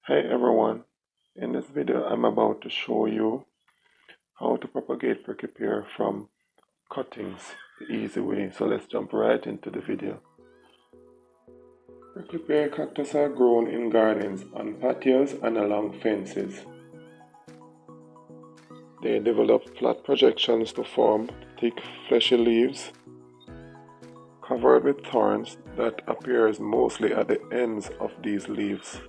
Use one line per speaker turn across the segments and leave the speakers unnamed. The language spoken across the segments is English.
Hi everyone, in this video I'm about to show you how to propagate prickly pear from cuttings the easy way. So let's jump right into the video. Prickly pear cactus are grown in gardens, on patios and along fences. They develop flat projections to form thick fleshy leaves covered with thorns that appears mostly at the ends of these leaves.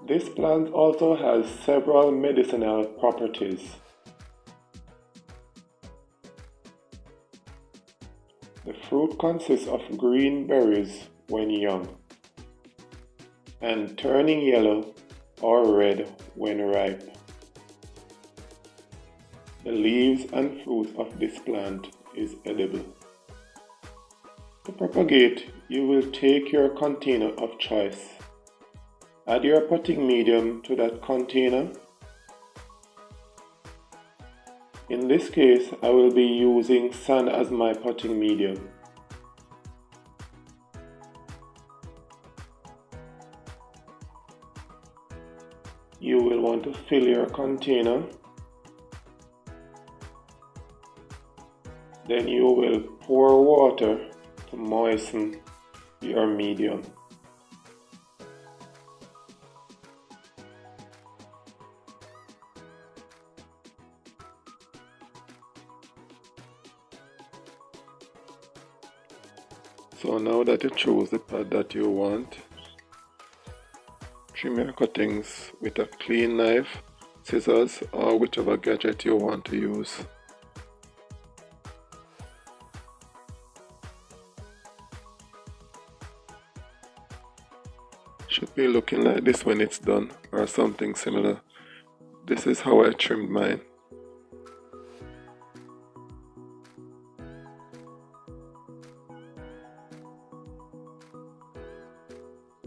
This plant also has several medicinal properties. The fruit consists of green berries when young and turning yellow or red when ripe. The leaves and fruit of this plant is edible. To propagate, you will take your container of choice. Add your potting medium to that container. In this case, I will be using sand as my potting medium. You will want to fill your container. Then you will pour water to moisten your medium. So now that you choose the pot that you want, trim your cuttings with a clean knife, scissors, or whichever gadget you want to use. Should be looking like this when it's done, or something similar. This is how I trimmed mine.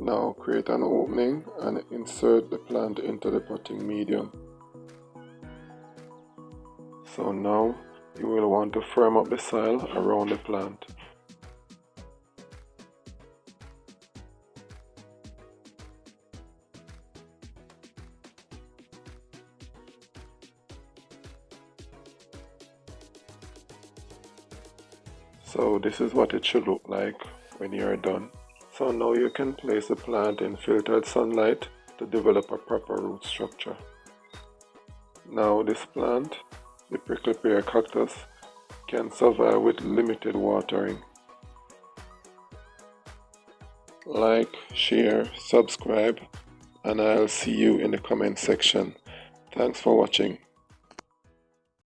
Now create an opening and insert the plant into the potting medium. So now you will want to firm up the soil around the plant. So this is what it should look like when you are done. So now you can place the plant in filtered sunlight to develop a proper root structure. Now this plant, the prickly pear cactus, can survive with limited watering. Like, share, subscribe, and I'll see you in the comment section. Thanks for watching.